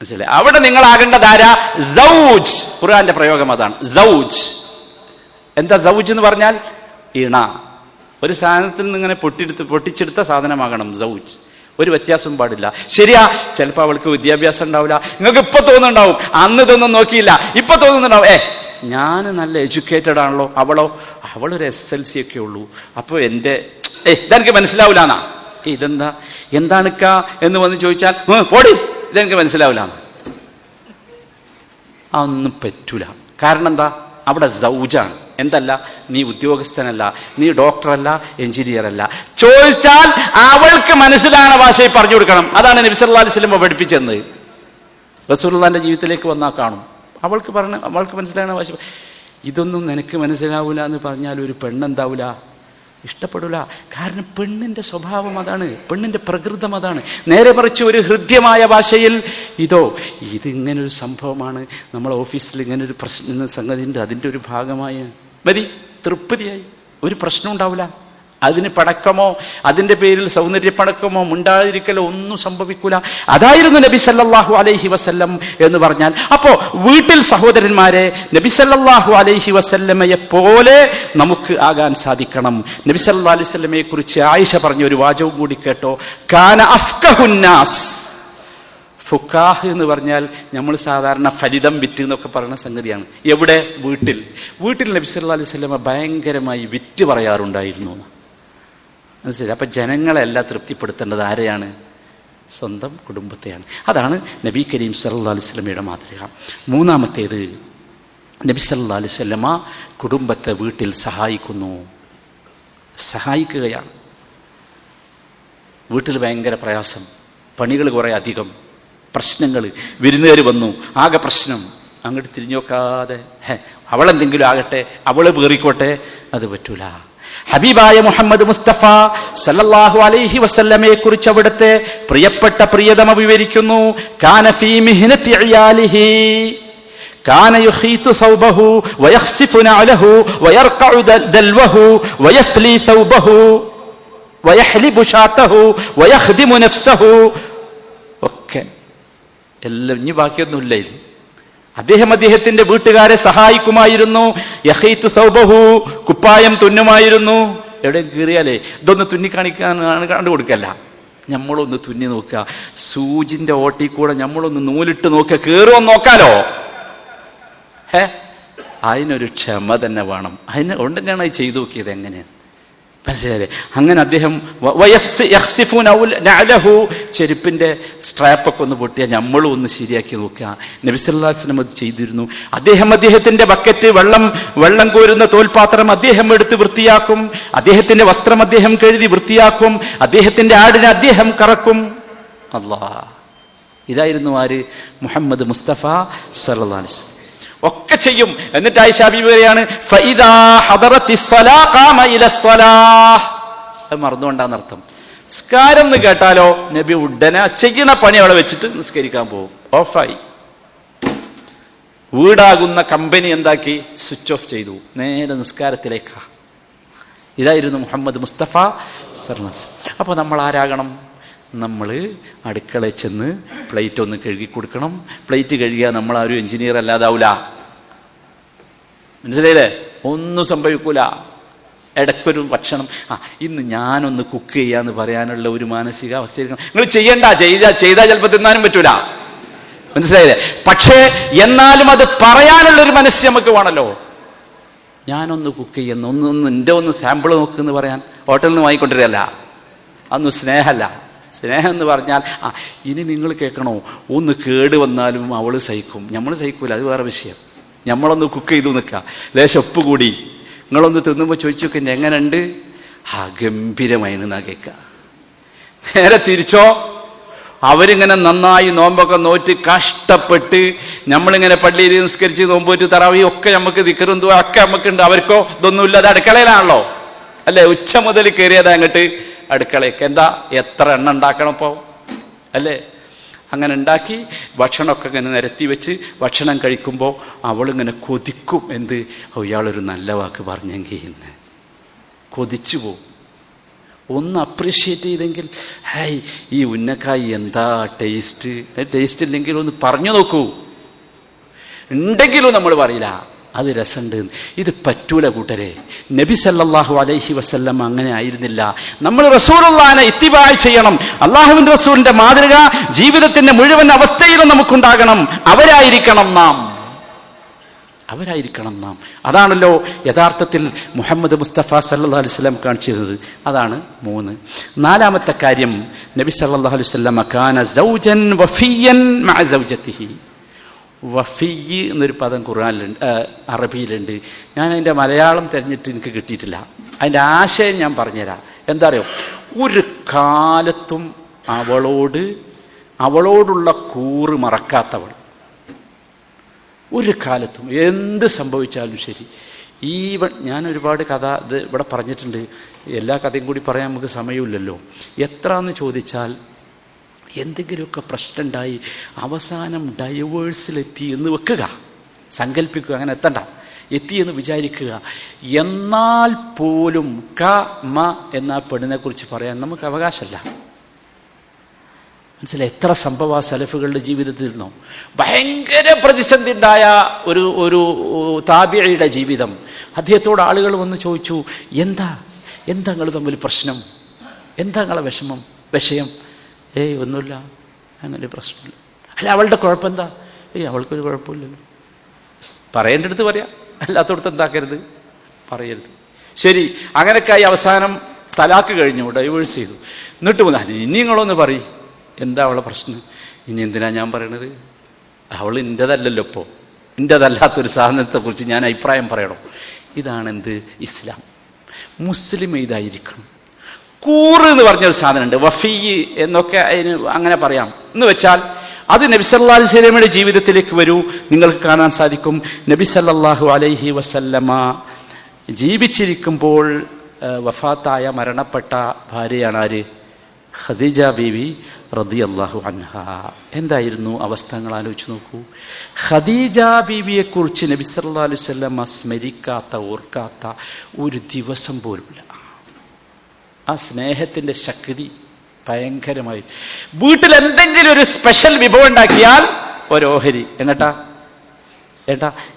മനസ്സിലായി? അവിടെ നിങ്ങളാകേണ്ടതാരാ? സൗജ്. ഖുർആന്റെ പ്രയോഗം അതാണ്, സൗജ്. എന്താ സൗജ് എന്ന് പറഞ്ഞാൽ? ഇണ. ഒരു സാധനത്തിൽ നിന്ന് ഇങ്ങനെ പൊട്ടിച്ചെടുത്ത സാധനമാകണം സൗജ്. ഒരു വ്യത്യാസവും പാടില്ല. ശരിയാ, ചിലപ്പോൾ അവൾക്ക് വിദ്യാഭ്യാസം ഉണ്ടാവില്ല. നിങ്ങൾക്ക് ഇപ്പൊ തോന്നുന്നുണ്ടാവും അന്ന് ഇതൊന്നും നോക്കിയില്ല, ഇപ്പൊ തോന്നുന്നുണ്ടാവും ഞാൻ നല്ല എഡ്യൂക്കേറ്റഡ് ആണല്ലോ, അവളൊരു SLC ഒക്കെ ഉള്ളൂ, അപ്പൊ എൻ്റെ ഇതെനിക്ക് മനസ്സിലാവില്ല എന്നാ. ഇതെന്താ എന്താണിക്ക എന്ന് വന്ന് ചോദിച്ചാൽ പോടി ഇതെനിക്ക് മനസ്സിലാവില്ല. അതൊന്നും പറ്റൂല. കാരണം എന്താ? അവിടെ സൗജാണ്. എന്തല്ല, നീ ഉദ്യോഗസ്ഥനല്ല, നീ ഡോക്ടറല്ല, എഞ്ചിനീയർ അല്ല. ചോദിച്ചാൽ അവൾക്ക് മനസ്സിലാകുന്ന ഭാഷയിൽ പറഞ്ഞു കൊടുക്കണം. അതാണ് നബി സല്ലല്ലാഹു അലൈഹി വസല്ലം പഠിപ്പിച്ചത്. റസൂലുള്ളാഹിന്റെ ജീവിതത്തിലേക്ക് വന്നാൽ കാണും, അവൾക്ക് മനസ്സിലാകുന്ന ഭാഷ. ഇതൊന്നും നിനക്ക് മനസ്സിലാവൂല എന്ന് പറഞ്ഞാൽ ഒരു പെണ്ണെന്താവൂല, ഇഷ്ടപ്പെടില്ല. കാരണം പെണ്ണിൻ്റെ സ്വഭാവം അതാണ്, പെണ്ണിൻ്റെ പ്രകൃതം അതാണ്. നേരെ മറിച്ച് ഒരു ഹൃദ്യമായ ഭാഷയിൽ ഇതിങ്ങനൊരു സംഭവമാണ്, നമ്മളെ ഓഫീസിൽ ഇങ്ങനൊരു പ്രശ്നം സംഗതിയുണ്ട്, അതിൻ്റെ ഒരു ഭാഗമായ മതി, തൃപ്തിയായി, ഒരു പ്രശ്നം ഉണ്ടാവില്ല. അതിന് പടക്കമോ അതിൻ്റെ പേരിൽ സൗന്ദര്യപ്പടക്കമോ മുണ്ടാതിരിക്കലോ ഒന്നും സംഭവിക്കൂല. അതായിരുന്നു നബി സല്ലല്ലാഹു അലൈഹി വസല്ലം എന്ന് പറഞ്ഞാൽ. അപ്പോ വീട്ടിൽ സഹോദരന്മാരെ, നബി സല്ലല്ലാഹു അലൈഹി വസല്ലമയെ പോലെ നമുക്ക് ആകാൻ സാധിക്കണം. നബി സല്ലല്ലാഹു അലൈഹി വസല്ലമയെ കുറിച്ച് ആയിഷ പറഞ്ഞ ഒരു വാചകം കൂടി കേട്ടോ. കാന അഫ്ഖഹുന്നാസ്. ഫുഖാഹ് എന്ന് പറഞ്ഞാൽ നമ്മൾ സാധാരണ ഫലിതം വിറ്റ് എന്നൊക്കെ പറയുന്ന സംഗതിയാണ്. എവിടെ? വീട്ടിൽ നബി സല്ലല്ലാഹു അലൈഹി വസല്ലമ ഭയങ്കരമായി വിറ്റ് പറയാറുണ്ടായിരുന്നു. മനസ്സിലായി? അപ്പൊ ജനങ്ങളെല്ലാം തൃപ്തിപ്പെടുത്തേണ്ടത് ആരെയാണ്? സ്വന്തം കുടുംബത്തെയാണ്. അതാണ് നബി കരീം സല്ലല്ലാഹു അലൈഹി വസല്ലമയുടെ മാതൃക. മൂന്നാമത്തേത്, നബി സല്ലല്ലാഹു അലൈഹി വസല്ലമ കുടുംബത്തെ വീട്ടിൽ സഹായിക്കുകയാണ്. വീട്ടിൽ ഭയങ്കര പ്രയാസം, പണികൾ കുറെ അധികം, പ്രശ്നങ്ങൾ, വിരുന്നുകാർ വന്നു, ആകെ പ്രശ്നം. അങ്ങോട്ട് തിരിഞ്ഞു നോക്കാതെ അവളെന്തെങ്കിലും ആകട്ടെ, അവള് പേറിക്കോട്ടെ, അത് പറ്റൂല. ഹബീബായ മുഹമ്മദ് മുസ്തഫ സല്ലല്ലാഹു അലൈഹി വസല്ലമയെ കുറിച്ച് അവിടുത്തെ പ്രിയപ്പെട്ട പ്രിയതമ വിവരിക്കുന്നു. കാന ഫീ മിഹ്നതി ഇയാലിഹി കാന യുഖീതു സൗബഹു വയഖ്സിഫു നഅലഹു വയർഖഉ ദൽവഹു വയഫ്ലി സൗബഹു വയഹ്ലിബു ഷാതഹു വയഖ്ദിമു നഫ്സഹു. ഒക്കെ എല്ലാം ഇനി ബാക്കിയൊന്നുമില്ല. ഇത് അദ്ദേഹത്തിന്റെ വീട്ടുകാരെ സഹായിക്കുമായിരുന്നു. യഖീതു സൗബഹു, കുപ്പായം തുന്നുമായിരുന്നു. എവിടെയും കീറിയാലേ ഇതൊന്ന് തുന്നിക്കാണിക്കാൻ കണ്ടു കൊടുക്കല്ല, നമ്മളൊന്ന് തുന്നി നോക്കുക. സൂചിന്റെ ഓട്ടി കൂടെ നമ്മളൊന്ന് നൂലിട്ട് നോക്കുക, കീറുമെന്ന് നോക്കാലോ. അതിനൊരു ക്ഷമ തന്നെ വേണം. കൊണ്ട് തന്നെയാണ് അത് ചെയ്തു നോക്കിയത്. എങ്ങനെയാണ് മനസ്സിലായേ? അങ്ങനെ അദ്ദേഹം ചെരുപ്പിന്റെ സ്ട്രാപ്പൊക്കെ ഒന്ന് പൊട്ടിയാൽ നമ്മളും ഒന്ന് ശരിയാക്കി നോക്കുക. നബി സല്ലല്ലാഹു അലൈഹി വസല്ലം അത് ചെയ്തിരുന്നു. അദ്ദേഹത്തിന്റെ ബക്കറ്റ് വെള്ളം കോരുന്ന തോൽപാത്രം അദ്ദേഹം എടുത്ത് വൃത്തിയാക്കും. അദ്ദേഹത്തിന്റെ വസ്ത്രം അദ്ദേഹം കഴുകി വൃത്തിയാക്കും. അദ്ദേഹത്തിന്റെ ആടിനെ അദ്ദേഹം കറക്കും. അല്ലാഹ്, ഇതായിരുന്നു ആര്? മുഹമ്മദ് മുസ്തഫ സല്ലല്ലാഹു അലൈഹി വസല്ലം. ഒക്കെ ചെയ്യും. എന്നിട്ട് ആയിഷ ബീവി പറയാണ്, ഫഇദാ ഹദറത്തിസ് സ്വലാ ഖാമ ഇലസ്സലാഹ്. അത് മറന്നുകൊണ്ടാന്നർത്ഥം. നിസ്കാരം എന്ന് കേട്ടാലോ നബി ഉടനെ ചെയ്യണ പണി അവിടെ വെച്ചിട്ട് നിസ്കരിക്കാൻ പോകും. ഓഫായി. വീടാകുന്ന കമ്പനി എന്താക്കി? സ്വിച്ച് ഓഫ് ചെയ്തു, നേരെ നിസ്കാരത്തിലേക്കാ. ഇതായിരുന്നു മുഹമ്മദ് മുസ്തഫ സല്ലല്ലാഹു അലൈഹി വസല്ലം. അപ്പൊ നമ്മൾ ആരാകണം? നമ്മൾ അടുക്കളയിൽ ചെന്ന് പ്ലേറ്റ് ഒന്ന് കഴുകി കൊടുക്കണം. പ്ലേറ്റ് കഴുകിയാൽ നമ്മളാരും എഞ്ചിനീയർ അല്ലാതാവൂല. മനസ്സിലായില്ലേ? ഒന്നും സംഭവിക്കൂല. ഇടയ്ക്കൊരു ഭക്ഷണം, ഇന്ന് ഞാനൊന്ന് കുക്ക് ചെയ്യാന്ന് പറയാനുള്ള ഒരു മാനസികാവസ്ഥ നിങ്ങൾ ചെയ്യണ്ട. ചെയ്താൽ ചിലപ്പോൾ തിന്നാനും പറ്റൂല. മനസ്സിലായില്ലേ? പക്ഷേ എന്നാലും അത് പറയാനുള്ളൊരു മനസ്സ് നമുക്ക് വേണമല്ലോ. ഞാനൊന്ന് കുക്ക് ചെയ്യുന്ന എൻ്റെ ഒന്ന് സാമ്പിൾ നോക്കുന്ന് പറയാൻ ഹോട്ടലിൽ നിന്ന് വാങ്ങിക്കൊണ്ടിരല്ല. അതൊന്നും സ്നേഹമല്ല. സ്നേഹം എന്ന് പറഞ്ഞാൽ ഇനി നിങ്ങൾ കേൾക്കണോ, ഒന്ന് കേട് വന്നാലും അവള് സഹിക്കും, നമ്മൾ സഹിക്കൂല, അത് വേറെ വിഷയം. നമ്മളൊന്ന് കുക്ക് ചെയ്തു നിൽക്കുക, ലേശം ഉപ്പ് കൂടി, നിങ്ങളൊന്ന് തിന്നുമ്പോൾ ചോദിച്ചു നോക്കുക എങ്ങനെയുണ്ട്? ഗംഭീരമായി എന്നാ കേൾക്കുക. നേരെ തിരിച്ചോ, അവരിങ്ങനെ നന്നായി നോമ്പൊക്കെ നോറ്റ് കഷ്ടപ്പെട്ട് നമ്മളിങ്ങനെ പള്ളിയിൽ നിസ്കരിച്ച് നോമ്പോറ്റ് തറാവി ഒക്കെ നമുക്ക് ദിക്റും ദുആ ഒക്കെ നമുക്കുണ്ട്. അവർക്കോ ഇതൊന്നുമില്ല. അത് അടുക്കളയിലാണല്ലോ അല്ലേ? ഉച്ച മുതൽ കയറിയത് അങ്ങോട്ട് അടുക്കളയ്ക്ക്. എന്താ എത്ര എണ്ണ ഉണ്ടാക്കണം ഇപ്പോൾ അല്ലേ? അങ്ങനെ ഉണ്ടാക്കി ഭക്ഷണമൊക്കെ ഇങ്ങനെ നിരത്തി വെച്ച് ഭക്ഷണം കഴിക്കുമ്പോൾ അവളിങ്ങനെ കൊതിക്കും. എന്ത്? ഇയാളൊരു നല്ല വാക്ക് പറഞ്ഞെങ്കിൽ ഇന്ന് കൊതിച്ചു പോവും. ഒന്ന് അപ്രീഷിയേറ്റ് ചെയ്തെങ്കിൽ, ഹായ് ഈ ഉന്നക്കായി എന്താ ടേസ്റ്റ് ഇല്ലെങ്കിൽ ഒന്ന് പറഞ്ഞു നോക്കൂ. ഉണ്ടെങ്കിലും നമ്മൾ പറയില്ല അത് രസമുണ്ട്. ഇത് പറ്റൂല കൂട്ടരെ. നബി സല്ലല്ലാഹു അലൈഹി വസല്ലം അങ്ങനെ ആയിരുന്നില്ല. നമ്മൾ റസൂലുള്ളാഹിനെ ഇത്തിബാ ചെയ്യണം. അല്ലാഹുവിന്റെ റസൂലിന്റെ മാതൃക ജീവിതത്തിന്റെ മുഴുവൻ അവസ്ഥയിലും നമുക്കുണ്ടാകണം. അവരായിരിക്കണം നാം. അതാണല്ലോ യഥാർത്ഥത്തിൽ മുഹമ്മദ് മുസ്തഫ സല്ലല്ലാഹു അലൈഹി വസല്ലം കാണിച്ചിരുന്നത്. അതാണ് 3. 4ാമത്തെ കാര്യം, നബി സല്ലല്ലാഹു അലൈഹി വസല്ലം കാന സൗജൻ വഫിയൻ മഅ സൗജതിഹി. വഫി എന്നൊരു പദം ഖുർആനിലുണ്ട്, അറബിയിലുണ്ട്. ഞാൻ അതിൻ്റെ മലയാളം തിരഞ്ഞിട്ട് എനിക്ക് കിട്ടിയിട്ടില്ല. അതിൻ്റെ ആശയം ഞാൻ പറഞ്ഞുതരാം. എന്താ അറിയോ, ഒരു കാലത്തും അവളോടുള്ള കൂറ് മറക്കാത്തവൾ. ഒരു കാലത്തും എന്ത് സംഭവിച്ചാലും ശരി. ഞാൻ ഒരുപാട് കഥ ഇത് ഇവിടെ പറഞ്ഞിട്ടുണ്ട്. എല്ലാ കഥയും കൂടി പറയാൻ നമുക്ക് സമയമില്ലല്ലോ. എത്രയെന്ന് ചോദിച്ചാൽ, എന്തെങ്കിലുമൊക്കെ പ്രശ്നമുണ്ടായി അവസാനം ഡൈവേഴ്സിലെത്തി എന്ന് വെക്കുക, സങ്കല്പിക്കുക, അങ്ങനെ എത്തിയെന്ന് വിചാരിക്കുക. എന്നാൽ പോലും എന്ന പെണ്ണിനെ കുറിച്ച് പറയാൻ നമുക്ക് അവകാശമല്ല. മനസ്സിലായി? എത്ര സംഭവ സലഫുകളുടെ ജീവിതത്തിൽ നിന്നോ ഭയങ്കര പ്രതിസന്ധി ഉണ്ടായ ഒരു താബിഈയുടെ ജീവിതം. അദ്ദേഹത്തോട് ആളുകൾ വന്ന് ചോദിച്ചു, എന്താ നിങ്ങൾ തമ്മിൽ പ്രശ്നം, എന്താ നിങ്ങളെ വിഷയം? ഒന്നുമില്ല, അങ്ങനെ പ്രശ്നമില്ല. അല്ല, അവളുടെ കുഴപ്പമെന്താ? അവൾക്കൊരു കുഴപ്പമില്ലല്ലോ. പറയേണ്ടടുത്ത് പറയാം, അല്ലാത്തടത്ത് എന്താക്കരുത്, പറയരുത്. ശരി, അങ്ങനെയൊക്കെയായി അവസാനം തലാക്ക് കഴിഞ്ഞു, ഡൈവേഴ്സ് ചെയ്തു. എന്നിട്ട് ഇനി നിങ്ങളൊന്ന് പറയും, എന്താ അവളെ പ്രശ്നം? ഇനി എന്തിനാ ഞാൻ പറയണത്? അവൾ എൻ്റെതല്ലല്ലോ. ഇപ്പോൾ എൻ്റെതല്ലാത്തൊരു സാധനത്തെക്കുറിച്ച് ഞാൻ അഭിപ്രായം പറയണം. ഇതാണ് ഇസ്ലാം. മുസ്ലിം ഇതായിരിക്കണം. കൂറ് എന്ന് പറഞ്ഞൊരു സാധനമുണ്ട്, വഫീ എന്നൊക്കെ അതിന് അങ്ങനെ പറയാം. എന്ന് വെച്ചാൽ അത് നബി സല്ലല്ലാഹു അലൈഹി വസല്ലമയുടെ ജീവിതത്തിലേക്ക് വരൂ, നിങ്ങൾക്ക് കാണാൻ സാധിക്കും. നബി സല്ലല്ലാഹു അലൈഹി വസല്ലമ ജീവിച്ചിരിക്കുമ്പോൾ വഫാത്തായ മരണപ്പെട്ട ഭാര്യയാണ് ആര്? ഖദീജ ബീവി റളിയല്ലാഹു അൻഹാ. എന്തായിരുന്നു അവസ്ഥകൾ ആലോചിച്ച് നോക്കൂ. ഖദീജ ബീവിയെക്കുറിച്ച് നബി സല്ലല്ലാഹു അലൈഹി വസല്ലമ സ്മരിക്കാത്ത, ഓർക്കാത്ത ഒരു ദിവസം പോലുമില്ല. ആ സ്നേഹത്തിൻ്റെ ശക്തി ഭയങ്കരമായി. വീട്ടിൽ എന്തെങ്കിലും ഒരു സ്പെഷ്യൽ വിഭവം ഉണ്ടാക്കിയാൽ ഒരോഹരി. ഏട്ടാ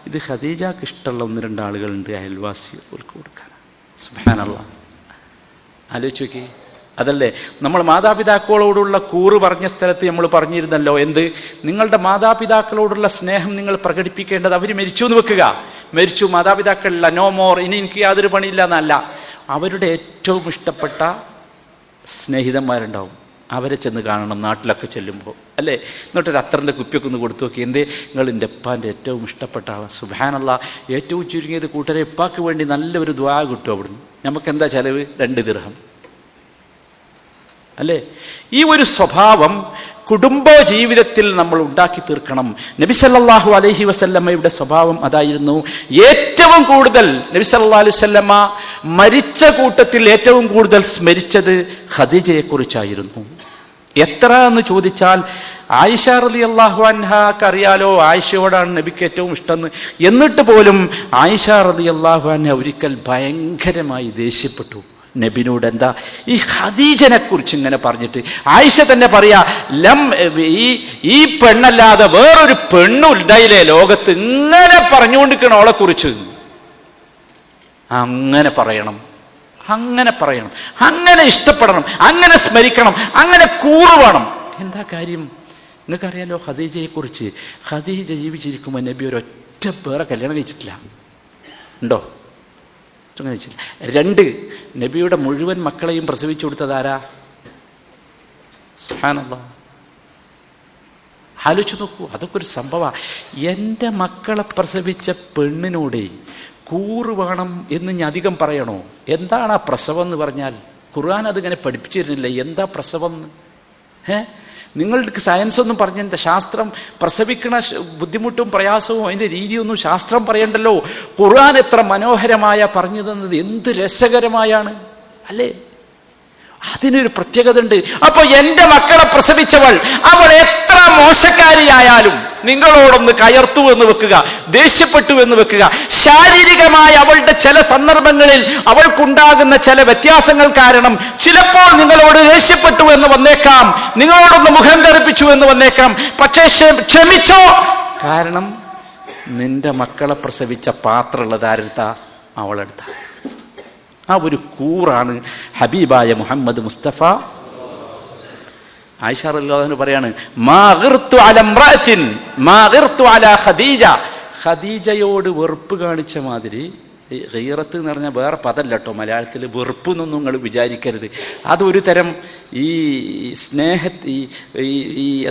ഇത് ഖദീജക്ക് ഇഷ്ടമുള്ള 1-2 ആളുകളുണ്ട്, അയൽവാസികൾക്ക് കൊടുക്കാൻ. സുബ്ഹാനല്ലാഹ്, ആലോചിച്ച് നോക്കി. അതല്ലേ നമ്മൾ മാതാപിതാക്കളോടുള്ള കൂറ് പറഞ്ഞ സ്ഥലത്ത് നമ്മൾ പറഞ്ഞിരുന്നല്ലോ, നിങ്ങളുടെ മാതാപിതാക്കളോടുള്ള സ്നേഹം നിങ്ങൾ പ്രകടിപ്പിക്കേണ്ടത് അവർ മരിച്ചു എന്ന് വെക്കുക. മരിച്ചു, മാതാപിതാക്കളില്ല, നോ മോർ, ഇനി എനിക്ക് യാതൊരു പണിയില്ല എന്നല്ല. അവരുടെ ഏറ്റവും ഇഷ്ടപ്പെട്ട സ്നേഹിതന്മാരുണ്ടാവും, അവരെ ചെന്ന് കാണണം നാട്ടിലൊക്കെ ചെല്ലുമ്പോൾ, അല്ലേ? എന്നിട്ടൊരു അത്തറിൻ്റെ കുപ്പിയൊക്കെ ഒന്ന് കൊടുത്തു നോക്കി. നിങ്ങൾ എൻ്റെ ഉപ്പാൻ്റെ ഏറ്റവും ഇഷ്ടപ്പെട്ട ആളാണ്. സുബ്ഹാനല്ലാഹ്, ഏറ്റവും ചുരുങ്ങിയത് കൂട്ടരെ ഉപ്പാക്ക് വേണ്ടി നല്ലൊരു ദുആ കിട്ടും അവിടുന്ന്. നമുക്കെന്താ ചെലവ്? 2 ദിർഹം, അല്ലേ? ഈ ഒരു സ്വഭാവം കുടുംബ ജീവിതത്തിൽ നമ്മൾ ഉണ്ടാക്കി തീർക്കണം. നബി സല്ലല്ലാഹു അലൈഹി വസല്ലമയുടെ സ്വഭാവം അതായിരുന്നു. ഏറ്റവും കൂടുതൽ നബി സല്ലല്ലാഹു അലൈഹി വസല്ലമ മരിച്ച കൂട്ടത്തിൽ ഏറ്റവും കൂടുതൽ സ്മരിച്ചത് ഖദീജയെ കുറിച്ചായിരുന്നു. എത്ര എന്ന് ചോദിച്ചാൽ, ആയിഷ റളിയല്ലാഹു അൻഹാക്ക് അറിയാലോ ആയിഷയോടാണ് നബിക്ക് ഏറ്റവും ഇഷ്ടം. എന്നിട്ട് പോലും ആയിഷ റളിയല്ലാഹു അൻഹ ഒരിക്കൽ ഭയങ്കരമായി ദേഷ്യപ്പെട്ടു നബിനോട്. എന്താ? ഈ ഖദീജനെ കുറിച്ച് ഇങ്ങനെ പറഞ്ഞിട്ട് ആയിഷ തന്നെ പറയാ, ഈ പെണ്ണല്ലാതെ വേറൊരു പെണ്ണും ഉണ്ടായില്ലേ ലോകത്ത്, ഇങ്ങനെ പറഞ്ഞുകൊണ്ടിരിക്കണം അവളെ കുറിച്ച്. അങ്ങനെ പറയണം, അങ്ങനെ ഇഷ്ടപ്പെടണം, അങ്ങനെ സ്മരിക്കണം, അങ്ങനെ കൂറുവേണം. എന്താ കാര്യം? നിങ്ങൾക്കറിയാലോ ഖദീജയെ കുറിച്ച്. ഖദീജ ജീവിച്ചിരിക്കുമ്പോൾ നബി ഒരൊറ്റ പേരെ കല്യാണം കഴിച്ചിട്ടില്ല. ഉണ്ടോ? 2, നബിയുടെ മുഴുവൻ മക്കളെയും പ്രസവിച്ചു കൊടുത്തതാരാ? സുബ്ഹാനല്ലാഹ്, ആലോചിച്ച് നോക്കൂ. അതൊക്കെ ഒരു സംഭവമാണ്. എൻ്റെ മക്കളെ പ്രസവിച്ച പെണ്ണിനോട് കൂറ് വേണം എന്ന് ഞാൻ അധികം പറയണോ? എന്താണ് ആ പ്രസവം എന്ന് പറഞ്ഞാൽ? ഖുർആൻ അതിങ്ങനെ പഠിപ്പിച്ചിരുന്നില്ല. എന്താ പ്രസവം? നിങ്ങൾക്ക് സയൻസ് ഒന്നും പറഞ്ഞില്ല. ശാസ്ത്രം പ്രസവിക്കണ ബുദ്ധിമുട്ടും പ്രയാസവും അതിൻ്റെ രീതിയൊന്നും ശാസ്ത്രം പറയണ്ടല്ലോ. ഖുർആൻ എത്ര മനോഹരമായ പറഞ്ഞു തന്നത്, എന്ത് രസകരമായാണ്, അല്ലേ? അതിനൊരു പ്രത്യേകത ഉണ്ട്. അപ്പൊ എൻ്റെ മക്കളെ പ്രസവിച്ചവൾ അവൾ എത്ര മോശക്കാരിയായാലും, നിങ്ങളോടൊന്ന് കയർത്തു എന്ന് വെക്കുക, ദേഷ്യപ്പെട്ടു എന്ന് വെക്കുക. ശാരീരികമായ അവളുടെ ചില സന്ദർഭങ്ങളിൽ അവൾക്കുണ്ടാകുന്ന ചില വ്യത്യാസങ്ങൾ കാരണം ചിലപ്പോൾ നിങ്ങളോട് ദേഷ്യപ്പെട്ടു എന്ന് വന്നേക്കാം, നിങ്ങളോടൊന്ന് മുഖം കറുപ്പിച്ചു എന്ന് വന്നേക്കാം. പക്ഷേ ക്ഷമിച്ചോ, കാരണം നിന്റെ മക്കളെ പ്രസവിച്ച പാത്രമുള്ളത് ആരെടുത്താ? അവളെടുത്ത. ആ ഒരു കൂറാണ് ഹബീബായ മുഹമ്മദ് മുസ്തഫ. ആയിഷ റളിയല്ലാഹു അൻഹ പറയാണ്, മാ ഗിർതു അല ഇംറഅത്തിൻ മാ ഗിർതു അല ഖദീജ. ഖദീജയോട് വെറുപ്പ് കാണിച്ച മാതിരി, ഗീറത്ത് എന്ന് പറഞ്ഞാൽ വേറെ പദമല്ല കേട്ടോ, മലയാളത്തിൽ വെറുപ്പ് എന്നൊന്നും നിങ്ങൾ വിചാരിക്കരുത്. അതൊരു തരം ഈ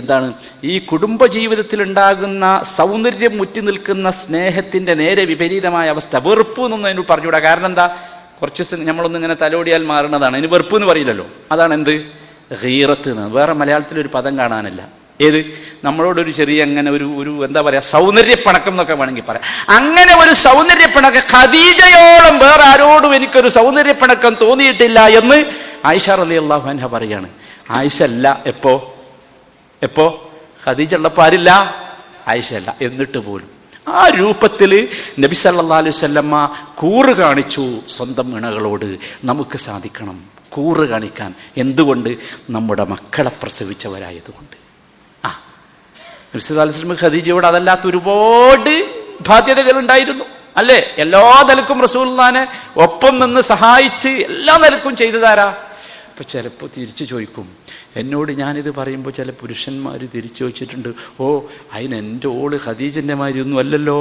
എന്താണ്, ഈ കുടുംബജീവിതത്തിൽ ഉണ്ടാകുന്ന സൗന്ദര്യം മുറ്റി നിൽക്കുന്ന സ്നേഹത്തിന്റെ നേരെ വിപരീതമായ അവസ്ഥ. വെറുപ്പ് എന്നൊന്നും അതിന് പറഞ്ഞുകൂടാ. കാരണം എന്താ, കുറച്ച് ദിവസം നമ്മളൊന്നും ഇങ്ങനെ തലോടിയാൽ മാറുന്നതാണ്. അതിന് വെറുപ്പ് എന്ന് പറയില്ലല്ലോ. അതാണ് എന്ത്, ഗീറത്ത് എന്ന്. വേറെ മലയാളത്തിലൊരു പദം കാണാനില്ല. ഏത്, നമ്മളോടൊരു ചെറിയ അങ്ങനെ ഒരു എന്താ പറയാ, സൗന്ദര്യപ്പണക്കം എന്നൊക്കെ വേണമെങ്കിൽ പറയാം. അങ്ങനെ ഒരു സൗന്ദര്യപ്പണക്കം ഖദീജയോളം വേറെ ആരോടും എനിക്കൊരു സൗന്ദര്യപ്പണക്കം തോന്നിയിട്ടില്ല എന്ന് ആയിഷ റളിയല്ലാഹു അൻഹ പറയാണ്. ആയിഷ അല്ല, എപ്പോ ഖദീജ ഉള്ളപ്പോ ആരില്ല, ആയിഷ അല്ല. എന്നിട്ട് പോലും ആ രൂപത്തിൽ നബി സല്ലല്ലാഹു അലൈഹി വസല്ലമ കൂറ് കാണിച്ചു സ്വന്തം ഇണകളോട്. നമുക്ക് സാധിക്കണം കൂറ് കാണിക്കാൻ. എന്തുകൊണ്ട്? നമ്മുടെ മക്കളെ പ്രസവിച്ചവരായതുകൊണ്ട്. നബി സല്ലല്ലാഹു അലൈഹി വസല്ലം ഖദീജയോട് അതല്ലാത്ത ഒരുപാട് ബാധ്യതകൾ ഉണ്ടായിരുന്നു, അല്ലേ? എല്ലാ നിലക്കും റസൂലുള്ളാഹിനെ ഒപ്പം നിന്ന് സഹായിച്ച് എല്ലാ നിലക്കും ചെയ്തതാരാ? അപ്പൊ ചിലപ്പോൾ തിരിച്ചു ചോദിക്കും, എന്നോട് ഞാനിത് പറയുമ്പോൾ ചില പുരുഷന്മാർ തിരിച്ചു ചോദിച്ചിട്ടുണ്ട്, ഓ അതിന് എൻ്റെ ഓള് ഖദീജന്റെ മാതിരി ഒന്നും അല്ലല്ലോ.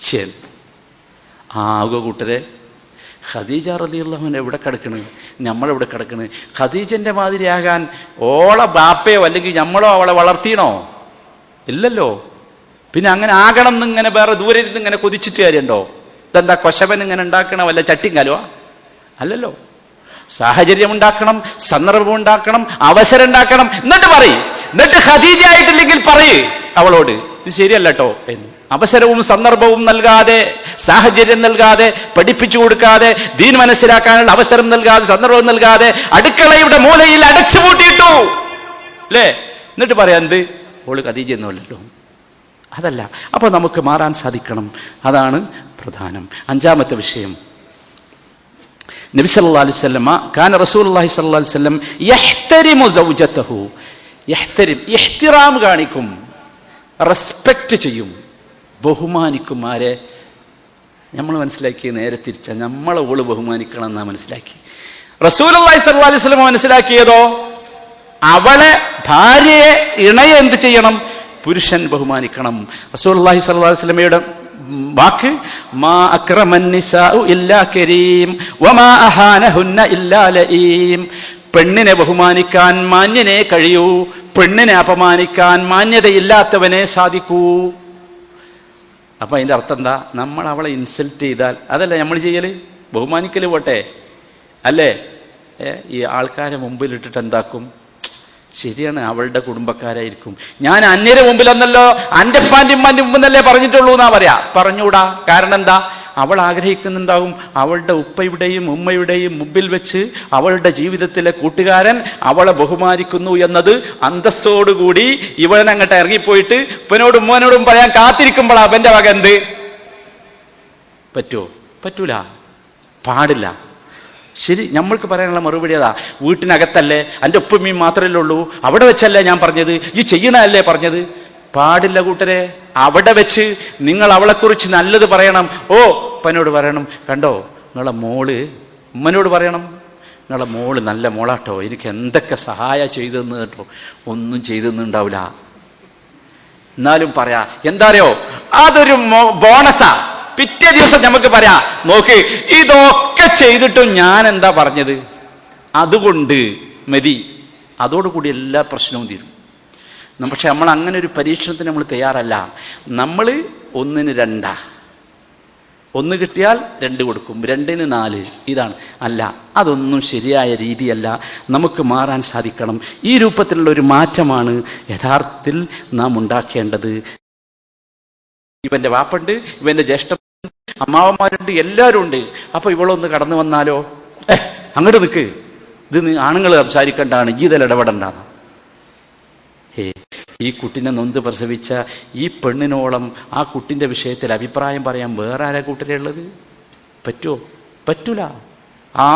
ശരി, ആകെ കൂട്ടരെ, ഖദീജ റളിയല്ലാഹു അൻഹ എവിടെ കിടക്കണ്, നമ്മളെവിടെ കിടക്കണ്? ഖദീജന്റെ മാതിരിയാകാൻ ഓളെ ബാപ്പയോ അല്ലെങ്കിൽ നമ്മളോ അവളെ വളർത്തിയണോ? ഇല്ലല്ലോ. പിന്നെ അങ്ങനെ ആകണം എന്നിങ്ങനെ വേറെ ദൂരെ ഇരുന്ന് ഇങ്ങനെ കൊതിച്ചിട്ട് കാര്യമുണ്ടോ? ഇതെന്താ കൊശവൻ ഇങ്ങനെ ഉണ്ടാക്കണ വല്ല ചട്ടിങ്കാലുവാ? അല്ലല്ലോ. സാഹചര്യം ഉണ്ടാക്കണം, സന്ദർഭം ഉണ്ടാക്കണം, അവസരം ഉണ്ടാക്കണം. എന്നിട്ട് പറയും, എന്നിട്ട് ഖദീജ ആയിട്ടില്ലെങ്കിൽ പറയ് അവളോട്, ഇത് ശരിയല്ല കേട്ടോ എന്ന്. അവസരവും സന്ദർഭവും നൽകാതെ, സാഹചര്യം നൽകാതെ, പഠിപ്പിച്ചു കൊടുക്കാതെ, ദീൻ മനസ്സിലാക്കാനുള്ള അവസരം നൽകാതെ, സന്ദർഭം നൽകാതെ അടുക്കളയുടെ മൂലയിൽ അടച്ചുപൂട്ടിയിട്ടു, അല്ലേ? എന്നിട്ട് പറയാം, എന്ത്, ഓള് ഖദീജയൊന്നുമല്ലല്ലോ. അതല്ല. അപ്പൊ നമുക്ക് മാറാൻ സാധിക്കണം. അതാണ് പ്രധാനം. അഞ്ചാമത്തെ വിഷയം, നബി സല്ലല്ലാഹു അലൈഹി വസല്ലം കാന റസൂലുള്ളാഹി സ്വല്ലല്ലാഹു അലൈഹി വസല്ലം യഹ്തരിമു സൗജതഹു. ഇഹ്തിറാം കാണിക്കും, റെസ്പെക്റ്റ് ചെയ്യും, ബഹുമാനിക്കും. ആരെ? നമ്മൾ മനസ്സിലാക്കി നേരെ തിരിച്ച, നമ്മളെ ഓള് ബഹുമാനിക്കണം എന്നാ മനസ്സിലാക്കി. റസൂലുള്ളാഹി സ്വല്ലല്ലാഹു അലൈഹി വസല്ലം മനസ്സിലാക്കിയതോ, അവളെ ഭാര്യയെ ഇണയെ എന്ത് ചെയ്യണം? പുരുഷൻ ബഹുമാനിക്കണം. റസൂലുള്ളാഹി സ്വല്ലല്ലാഹു അലൈഹി വസല്ലമയുടെ വാക്ക്, മാ അക്രമൻ നിസാഉ ഇല്ലാ കരീം വമാ അഹാനഹുന്ന ഇല്ലാ ലഈം. പെണ്ണിനെ ബഹുമാനിക്കാൻ മാന്യനെ കഴിയൂ, പെണ്ണിനെ അപമാനിക്കാൻ മാന്യതയില്ലാത്തവനെ സാധിക്കൂ. അപ്പൊ അതിന്റെ അർത്ഥം എന്താ? നമ്മൾ അവളെ ഇൻസൾട്ട് ചെയ്താൽ അതല്ല നമ്മൾ ചെയ്യല്, ബഹുമാനിക്കല് പോട്ടെ, അല്ലേ? ഈ ആൾക്കാരെ മുമ്പിലിട്ടിട്ട് എന്താക്കും? ശരിയാണ്, അവളുടെ കുടുംബക്കാരായിരിക്കും. ഞാൻ അന്യരെ മുമ്പിലെന്നല്ലോ, അന്റെ ഉപ്പാന്റെ ഉമ്മാന്റെ മുമ്പെന്നല്ലേ പറഞ്ഞിട്ടുള്ളൂ എന്നാ പറയാ. പറഞ്ഞൂടാ. കാരണം എന്താ? അവൾ ആഗ്രഹിക്കുന്നുണ്ടാവും അവളുടെ ഉപ്പയുടെയും ഉമ്മയുടെയും മുമ്പിൽ വെച്ച് അവളുടെ ജീവിതത്തിലെ കൂട്ടുകാരൻ അവളെ ബഹുമാനിക്കുന്നു എന്നത് അന്തസ്സോടുകൂടി ഇവൻ അങ്ങോട്ട് ഇറങ്ങിപ്പോയിട്ട് ഉപ്പനോടും ഉമ്മനോടും പറയാൻ കാത്തിരിക്കുമ്പോൾ അവന്റെ വക എന്ത് പറ്റുമോ? പറ്റൂല, പാടില്ല. ശരി, നമ്മൾക്ക് പറയാനുള്ള മറുപടി അതാ. വീട്ടിനകത്തല്ലേ, എൻ്റെ ഉപ്പമ്മയും മാത്രമല്ലേ ഉള്ളൂ, അവിടെ വെച്ചല്ലേ ഞാൻ പറഞ്ഞത്, ഈ ചെയ്യണല്ലേ പറഞ്ഞത്. പാടില്ല കൂട്ടരെ. അവിടെ വെച്ച് നിങ്ങൾ അവളെക്കുറിച്ച് നല്ലത് പറയണം. ഓ, ഉപ്പനോട് പറയണം, കണ്ടോ നിങ്ങളെ മോള്, ഉമ്മനോട് പറയണം, നിങ്ങളെ മോള് നല്ല മോളാട്ടോ, എനിക്ക് എന്തൊക്കെ സഹായം ചെയ്തെന്ന് കേട്ടോ. ഒന്നും ചെയ്തെന്നുണ്ടാവില്ല, എന്നാലും പറയാ. എന്താ അറിയോ, അതൊരു ബോണസാ. പിറ്റേ ദിവസം നമുക്ക് പറയാം, നോക്ക് ഇതൊക്കെ ചെയ്തിട്ടും ഞാൻ എന്താ പറഞ്ഞത്, അതുകൊണ്ട് മതി. അതോടുകൂടി എല്ലാ പ്രശ്നവും തീരും. പക്ഷെ നമ്മൾ അങ്ങനെ ഒരു പരീക്ഷണത്തിന് നമ്മൾ തയ്യാറല്ല. നമ്മൾ 1ന് 2, 1 കിട്ടിയാൽ 2 കൊടുക്കും, 2ന് 4, ഇതാണ്. അല്ല, അതൊന്നും ശരിയായ രീതിയല്ല. നമുക്ക് മാറാൻ സാധിക്കണം. ഈ രൂപത്തിലുള്ള ഒരു മാറ്റമാണ് യഥാർത്ഥത്തിൽ നാം ഉണ്ടാക്കേണ്ടത്. ഇവന്റെ വാപ്പുണ്ട്, ഇവന്റെ ജ്യേഷ്ഠ അമ്മാവന്മാരുണ്ട്, എല്ലാവരും ഉണ്ട്. അപ്പൊ ഇവളൊന്ന് കടന്നു വന്നാലോ, അങ്ങോട്ട് നിൽക്ക്, ഇത് ആണുങ്ങൾ സംസാരിക്കേണ്ടതാണ്, ഇതിൽ ഇടപെടേണ്ടതാണ്. ഈ കുട്ടിനെ നൊന്ത് പ്രസവിച്ച ഈ പെണ്ണിനോളം ആ കുട്ടിൻ്റെ വിഷയത്തിൽ അഭിപ്രായം പറയാൻ വേറെ ആരാ കൂട്ടരുള്ളത്? പറ്റുമോ? പറ്റൂല. ആ